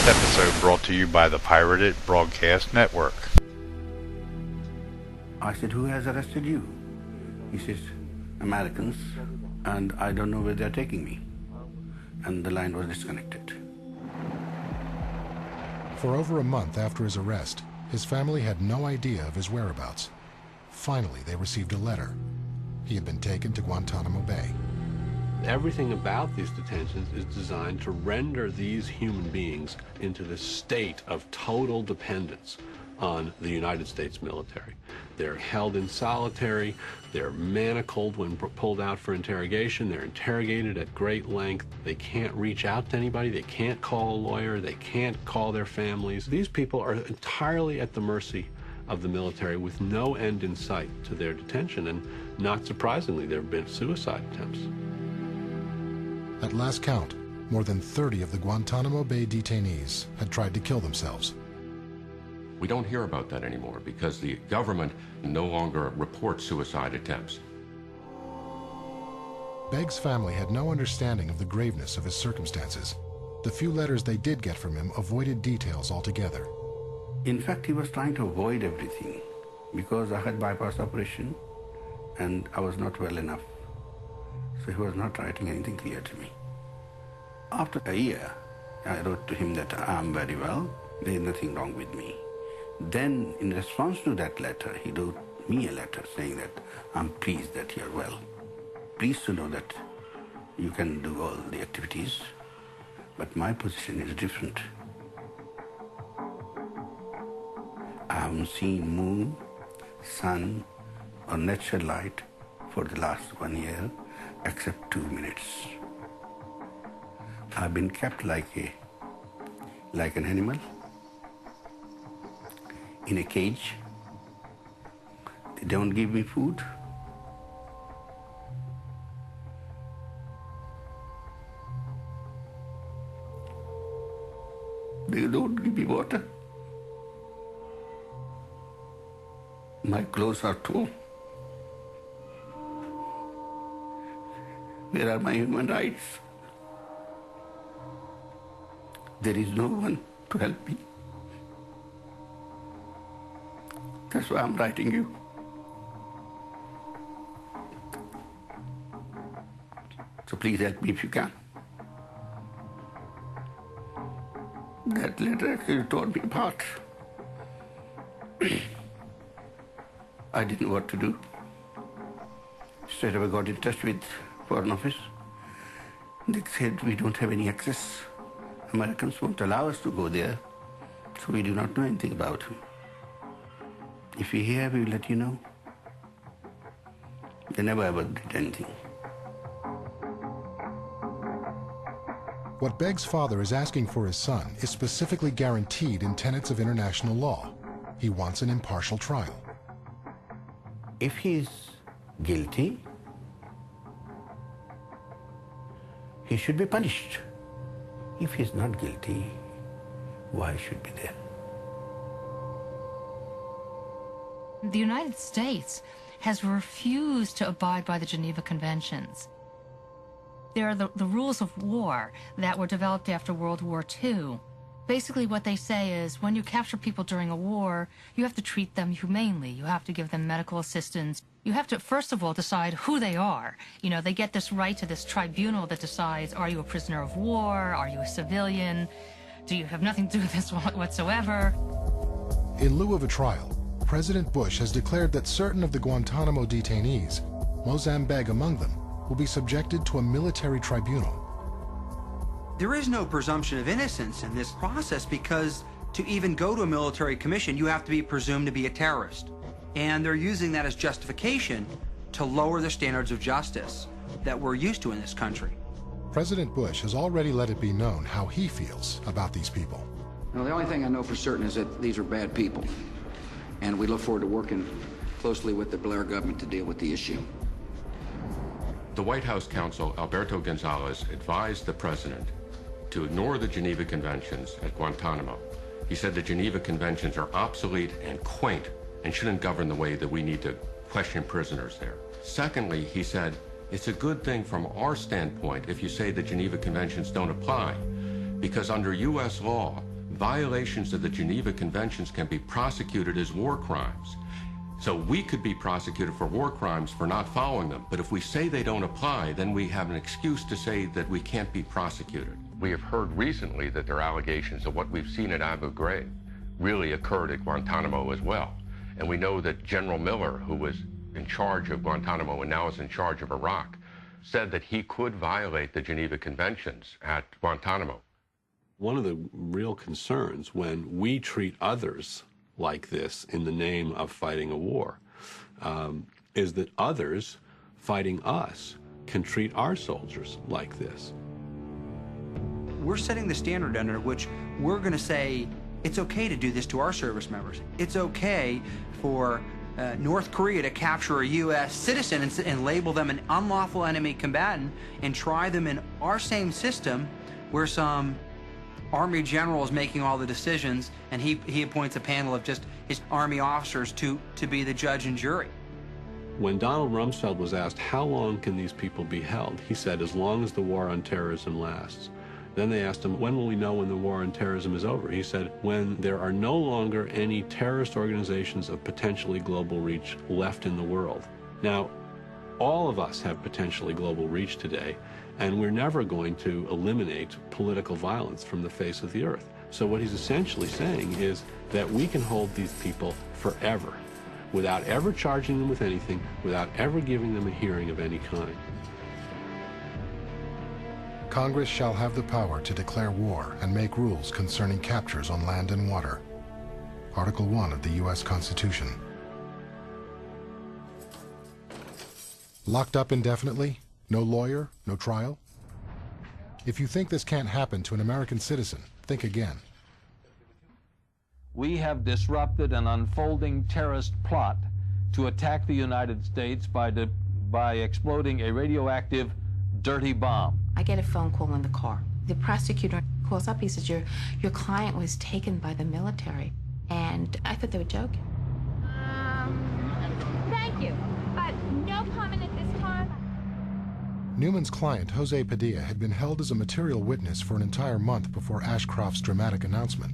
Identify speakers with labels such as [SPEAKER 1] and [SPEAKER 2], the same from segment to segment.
[SPEAKER 1] This episode brought to you by the Pirated Broadcast Network.
[SPEAKER 2] I said, "Who has arrested you?" He says, "Americans, and I don't know where they're taking me." And the line was disconnected.
[SPEAKER 3] For over a month after his arrest, his family had no idea of his whereabouts. Finally, they received a letter. He had been taken to Guantanamo Bay.
[SPEAKER 4] Everything about these detentions is designed to render these human beings into this state of total dependence on the United States military. They're held in solitary, they're manacled when pulled out for interrogation, they're interrogated at great length, they can't reach out to anybody, they can't call a lawyer, they can't call their families. These people are entirely at the mercy of the military with no end in sight to their detention, and not surprisingly, there have been suicide attempts.
[SPEAKER 3] At last count, more than 30 of the Guantanamo Bay detainees had tried to kill themselves.
[SPEAKER 5] We don't hear about that anymore because the government no longer reports suicide attempts.
[SPEAKER 3] Begg's family had no understanding of the graveness of his circumstances. The few letters they did get from him avoided details altogether.
[SPEAKER 2] In fact, he was trying to avoid everything because I had bypass operation and I was not well enough. So he was not writing anything clear to me. After a year, I wrote to him that I am very well, there is nothing wrong with me. Then, in response to that letter, he wrote me a letter saying that I'm pleased that you're well. Pleased to know that you can do all the activities, but my position is different. I haven't seen moon, sun, or natural light for the last 1 year, except 2 minutes. I've been kept like an animal in a cage. They don't give me food. They don't give me water. My clothes are torn. Where are my human rights? There is no one to help me. That's why I'm writing you. So please help me if you can. That letter actually tore me apart. I didn't know what to do. Straight away got in touch with Foreign Office. They said we don't have any access. Americans won't allow us to go there, so we do not know anything about him. If we hear, we will let you know. They never ever did anything.
[SPEAKER 3] What Begg's father is asking for his son is specifically guaranteed in tenets of international law. He wants an impartial trial.
[SPEAKER 2] If he is guilty, he should be punished. If he is not guilty, why should be there?
[SPEAKER 6] The United States has refused to abide by the Geneva Conventions. There are the rules of war that were developed after World War II. Basically what they say is when you capture people during a war, you have to treat them humanely. You have to give them medical assistance. You have to, first of all, decide who they are. You know, they get this right to this tribunal that decides, are you a prisoner of war? Are you a civilian? Do you have nothing to do with this whatsoever?
[SPEAKER 3] In lieu of a trial, President Bush has declared that certain of the Guantanamo detainees, Mosam Beg among them, will be subjected to a military tribunal.
[SPEAKER 7] There is no presumption of innocence in this process because to even go to a military commission, you have to be presumed to be a terrorist. And they're using that as justification to lower the standards of justice that we're used to in this country.
[SPEAKER 3] President Bush has already let it be known how he feels about these people.
[SPEAKER 8] Well, the only thing I know for certain is that these are bad people. And we look forward to working closely with the Blair government to deal with the issue.
[SPEAKER 5] The White House counsel, Alberto Gonzales, advised the president to ignore the Geneva Conventions at Guantanamo. He said the Geneva Conventions are obsolete and quaint and shouldn't govern the way that we need to question prisoners there. Secondly, he said, it's a good thing from our standpoint if you say the Geneva Conventions don't apply, because under U.S. law, violations of the Geneva Conventions can be prosecuted as war crimes. So we could be prosecuted for war crimes for not following them. But if we say they don't apply, then we have an excuse to say that we can't be prosecuted. We have heard recently that there are allegations of what we've seen at Abu Ghraib really occurred at Guantanamo as well. And we know that General Miller, who was in charge of Guantanamo and now is in charge of Iraq, said that he could violate the Geneva Conventions at Guantanamo.
[SPEAKER 4] One of the real concerns when we treat others like this in the name of fighting a war is that others fighting us can treat our soldiers like this.
[SPEAKER 7] We're setting the standard under which we're going to say it's okay to do this to our service members. It's okay for North Korea to capture a U.S. citizen and label them an unlawful enemy combatant and try them in our same system where some Army general is making all the decisions and he appoints a panel of just his Army officers to be the judge and jury.
[SPEAKER 4] When Donald Rumsfeld was asked how long can these people be held, he said as long as the war on terrorism lasts. Then they asked him, when will we know when the war on terrorism is over? He said, when there are no longer any terrorist organizations of potentially global reach left in the world. Now, all of us have potentially global reach today, and we're never going to eliminate political violence from the face of the earth. So what he's essentially saying is that we can hold these people forever without ever charging them with anything, without ever giving them a hearing of any kind.
[SPEAKER 3] Congress shall have the power to declare war and make rules concerning captures on land and water. Article 1 of the U.S. Constitution. Locked up indefinitely? No lawyer? No trial? If you think this can't happen to an American citizen, think again.
[SPEAKER 9] We have disrupted an unfolding terrorist plot to attack the United States by exploding a radioactive dirty bomb.
[SPEAKER 10] I get a phone call in the car. The prosecutor calls up. He says, your client was taken by the military. And I thought they were joking.
[SPEAKER 11] Thank you, but no comment at this time.
[SPEAKER 3] Newman's client, Jose Padilla, had been held as a material witness for an entire month before Ashcroft's dramatic announcement.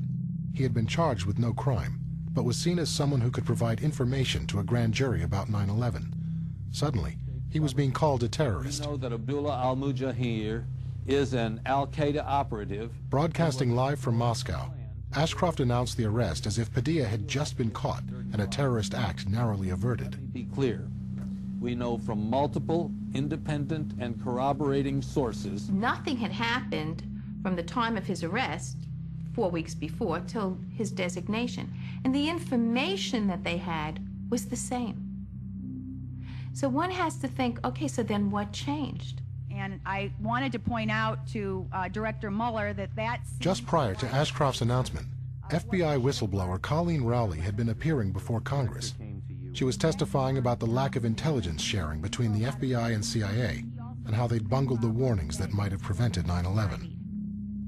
[SPEAKER 3] He had been charged with no crime, but was seen as someone who could provide information to a grand jury about 9/11. Suddenly, he was being called a terrorist.
[SPEAKER 9] We know that Abdullah al-Mujahir is an al-Qaeda operative.
[SPEAKER 3] Broadcasting live from Moscow, Ashcroft announced the arrest as if Padilla had just been caught and a terrorist act narrowly averted.
[SPEAKER 9] Be clear, we know from multiple independent and corroborating sources.
[SPEAKER 10] Nothing had happened from the time of his arrest, 4 weeks before, till his designation. And the information that they had was the same. So one has to think, okay, so then what changed?
[SPEAKER 11] And I wanted to point out to Director Mueller that that's...
[SPEAKER 3] Just prior to Ashcroft's announcement, FBI whistleblower Colleen Rowley had been appearing before Congress. She was testifying about the lack of intelligence sharing between the FBI and CIA and how they'd bungled the warnings that might have prevented 9/11.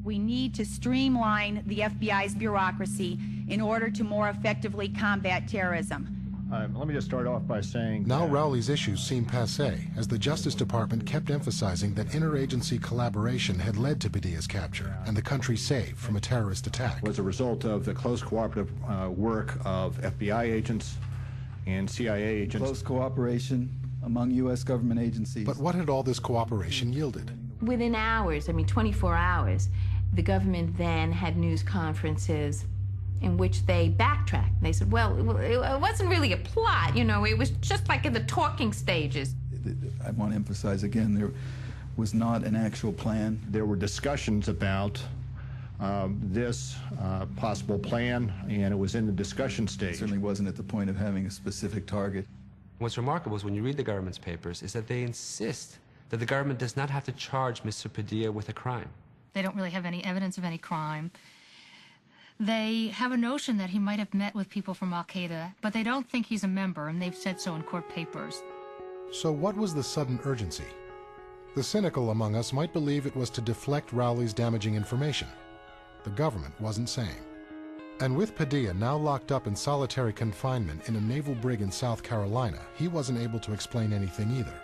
[SPEAKER 11] We need to streamline the FBI's bureaucracy in order to more effectively combat terrorism.
[SPEAKER 12] Let me just start off by saying...
[SPEAKER 3] Now Rowley's issues seemed passé, as the Justice Department kept emphasizing that interagency collaboration had led to Padilla's capture and the country saved from a terrorist attack.
[SPEAKER 12] Was a result of the close cooperative work of FBI agents and CIA agents.
[SPEAKER 13] Close cooperation among U.S. government agencies.
[SPEAKER 3] But what had all this cooperation yielded?
[SPEAKER 10] Within hours, 24 hours, the government then had news conferences in which they backtracked. They said, well, it wasn't really a plot, it was just like in the talking stages.
[SPEAKER 13] I want to emphasize again, there was not an actual plan.
[SPEAKER 12] There were discussions about this possible plan, and it was in the discussion stage.
[SPEAKER 13] It certainly wasn't at the point of having a specific target.
[SPEAKER 14] What's remarkable is when you read the government's papers is that they insist that the government does not have to charge Mr. Padilla with a crime.
[SPEAKER 6] They don't really have any evidence of any crime. They have a notion that he might have met with people from al-Qaeda, but they don't think he's a member, and they've said so in court papers.
[SPEAKER 3] So what was the sudden urgency? The cynical among us might believe it was to deflect Rowley's damaging information. The government wasn't saying. And with Padilla now locked up in solitary confinement in a naval brig in South Carolina, he wasn't able to explain anything either.